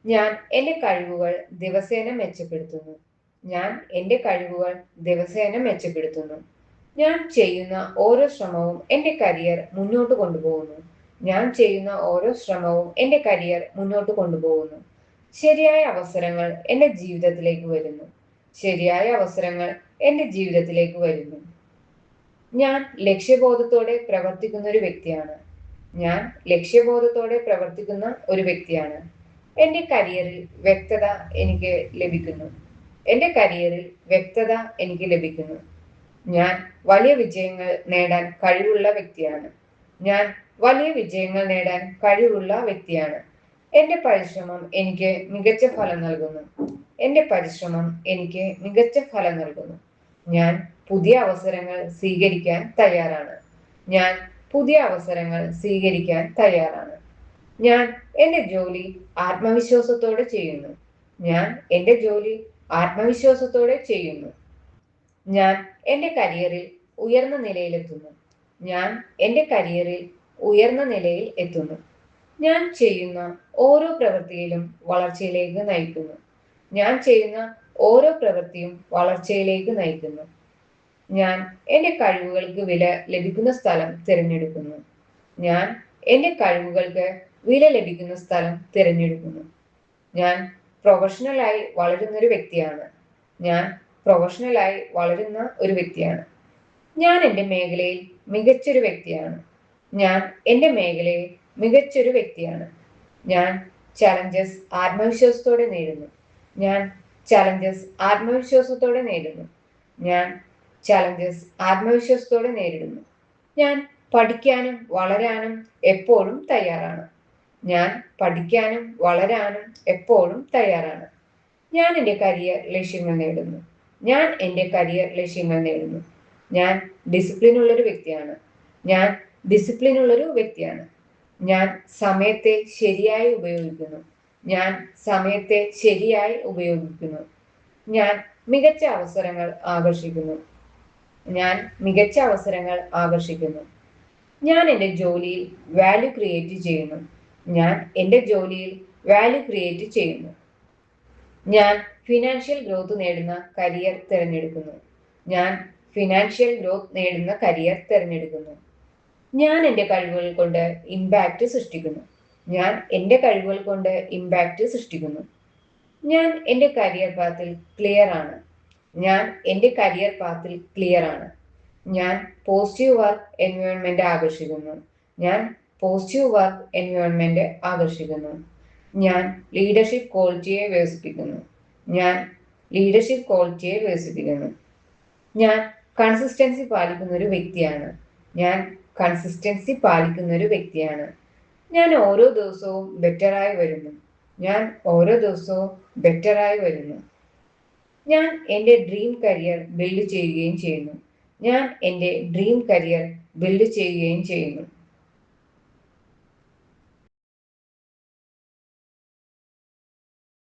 ഞാൻ എൻ്റെ കഴിവുകൾ ദിവസേന മെച്ചപ്പെടുത്തുന്നു. ഞാൻ എൻ്റെ കഴിവുകൾ ദിവസേന മെച്ചപ്പെടുത്തുന്നു. ഞാൻ ചെയ്യുന്ന ഓരോ ശ്രമവും എൻ്റെ കരിയർ മുന്നോട്ട് കൊണ്ടുപോകുന്നു. ഞാൻ ചെയ്യുന്ന ഓരോ ശ്രമവും എൻ്റെ കരിയർ മുന്നോട്ട് കൊണ്ടുപോകുന്നു. ശരിയായ അവസരങ്ങൾ എൻ്റെ ജീവിതത്തിലേക്ക് വരുന്നു. ശരിയായ അവസരങ്ങൾ എൻ്റെ ജീവിതത്തിലേക്ക് വരുന്നു. ഞാൻ ലക്ഷ്യബോധത്തോടെ പ്രവർത്തിക്കുന്ന ഒരു വ്യക്തിയാണ്. ഞാൻ ലക്ഷ്യബോധത്തോടെ പ്രവർത്തിക്കുന്ന ഒരു വ്യക്തിയാണ്. എൻ്റെ കരിയറിൽ വ്യക്തത എനിക്ക് ലഭിക്കുന്നു. എൻ്റെ കരിയറിൽ വ്യക്തത എനിക്ക് ലഭിക്കുന്നു. ഞാൻ വലിയ വിജയങ്ങൾ നേടാൻ കഴിവുള്ള വ്യക്തിയാണ്. ഞാൻ വലിയ വിജയങ്ങൾ നേടാൻ കഴിവുള്ള വ്യക്തിയാണ്. എൻ്റെ പരിശ്രമം എനിക്ക് മികച്ച ഫലം നൽകുന്നു. എൻ്റെ പരിശ്രമം എനിക്ക് മികച്ച ഫലം നൽകുന്നു. ഞാൻ പുതിയ അവസരങ്ങൾ സ്വീകരിക്കാൻ തയ്യാറാണ്. ഞാൻ പുതിയ അവസരങ്ങൾ സ്വീകരിക്കാൻ തയ്യാറാണ്. ഞാൻ എൻ്റെ ജോലി ആത്മവിശ്വാസത്തോടെ ചെയ്യുന്നു. ഞാൻ എൻ്റെ ജോലി ആത്മവിശ്വാസത്തോടെ ചെയ്യുന്നു. ഞാൻ എൻ്റെ കരിയറിൽ ഉയർന്ന നിലയിലെത്തുന്നു. ഞാൻ എൻ്റെ കരിയറിൽ ഉയർന്ന നിലയിൽ എത്തുന്നു. ഞാൻ ചെയ്യുന്ന ഓരോ പ്രവൃത്തിയിലും വളർച്ചയിലേക്ക് നയിക്കുന്നു. ഞാൻ ചെയ്യുന്ന ഓരോ പ്രവൃത്തിയും വളർച്ചയിലേക്ക് നയിക്കുന്നു. ഞാൻ എൻ്റെ കഴിവുകൾക്ക് വില ലഭിക്കുന്ന സ്ഥലം തിരഞ്ഞെടുക്കുന്നു. ഞാൻ എൻ്റെ കഴിവുകൾക്ക് വില ലഭിക്കുന്ന സ്ഥലം തിരഞ്ഞെടുക്കുന്നു. ഞാൻ പ്രൊഫഷണലായി വളരുന്ന ഒരു വ്യക്തിയാണ്. ഞാൻ പ്രൊഫഷണലായി വളരുന്ന ഒരു വ്യക്തിയാണ്. ഞാൻ എൻ്റെ മേഖലയിൽ മികച്ചൊരു വ്യക്തിയാണ്. ഞാൻ എൻ്റെ മേഖലയിൽ മികച്ചൊരു വ്യക്തിയാണ്. ഞാൻ ചലഞ്ചസ് ആത്മവിശ്വാസത്തോടെ നേടുന്നു. ഞാൻ ചലഞ്ചസ് ആത്മവിശ്വാസത്തോടെ നേടുന്നു. ഞാൻ ചലഞ്ചസ് ആത്മവിശ്വാസത്തോടെ നേരിടുന്നു. ഞാൻ പഠിക്കാനും വളരാനും എപ്പോഴും തയ്യാറാണ്. ഞാൻ പഠിക്കാനും വളരാനും എപ്പോഴും തയ്യാറാണ്. ഞാൻ എൻ്റെ കരിയർ ലക്ഷ്യങ്ങൾ നേടുന്നു. ഞാൻ എൻ്റെ കരിയർ ലക്ഷ്യങ്ങൾ നേടുന്നു. ഞാൻ ഡിസിപ്ലിനുള്ളൊരു വ്യക്തിയാണ്. ഞാൻ ഡിസിപ്ലിനുള്ളൊരു വ്യക്തിയാണ്. ഞാൻ സമയത്തെ ശരിയായി ഉപയോഗിക്കുന്നു. ഞാൻ സമയത്തെ ശരിയായി ഉപയോഗിക്കുന്നു. ഞാൻ മികച്ച അവസരങ്ങൾ ആകർഷിക്കുന്നു. ഞാൻ മികച്ച അവസരങ്ങൾ ആകർഷിക്കുന്നു. ഞാൻ എൻ്റെ ജോലിയിൽ വാല്യൂ ക്രിയേറ്റ് ചെയ്യുന്നു. ഞാൻ എൻ്റെ ജോലിയിൽ വാല്യൂ ക്രിയേറ്റ് ചെയ്യുന്നു. ഞാൻ ഫിനാൻഷ്യൽ ഗ്രോത്ത് നേടുന്ന കരിയർ തിരഞ്ഞെടുക്കുന്നു. ഞാൻ ഫിനാൻഷ്യൽ ഗ്രോത്ത് നേടുന്ന കരിയർ തിരഞ്ഞെടുക്കുന്നു. ഞാൻ എൻ്റെ കഴിവുകൾ കൊണ്ട് ഇമ്പാക്റ്റ് സൃഷ്ടിക്കുന്നു. ഞാൻ എൻ്റെ കഴിവുകൾ കൊണ്ട് ഇമ്പാക്റ്റ് സൃഷ്ടിക്കുന്നു. ഞാൻ എൻ്റെ കരിയർ പാത്തിൽ ക്ലിയർ ആണ്. ഞാൻ എൻ്റെ കരിയർ പാത്തിൽ ക്ലിയർ ആണ്. ഞാൻ പോസിറ്റീവ് വർക്ക് എൻവയോൺമെന്റ് ആകർഷിക്കുന്നു. ഞാൻ പോസിറ്റീവ് വർക്ക് എൻവയോൺമെന്റ് ആകർഷിക്കുന്നു. ഞാൻ ലീഡർഷിപ്പ് ക്വാളിറ്റിയെ വികസിപ്പിക്കുന്നു. ഞാൻ ലീഡർഷിപ്പ് ക്വാളിറ്റിയെ വികസിപ്പിക്കുന്നു. ഞാൻ കൺസിസ്റ്റൻസി പാലിക്കുന്ന ഒരു വ്യക്തിയാണ്. ഞാൻ കൺസിസ്റ്റൻസി പാലിക്കുന്ന ഒരു വ്യക്തിയാണ്. ഞാൻ ഓരോ ദിവസവും ബെറ്ററായി വരുന്നു. ഞാൻ ഓരോ ദിവസവും ബെറ്ററായി വരുന്നു. ഞാൻ എൻ്റെ ഡ്രീം കരിയർ ബിൽഡ് ചെയ്യുകയും ചെയ്യുന്നു. ഞാൻ എൻ്റെ ഡ്രീം കരിയർ ബിൽഡ് ചെയ്യുകയും ചെയ്യുന്നു.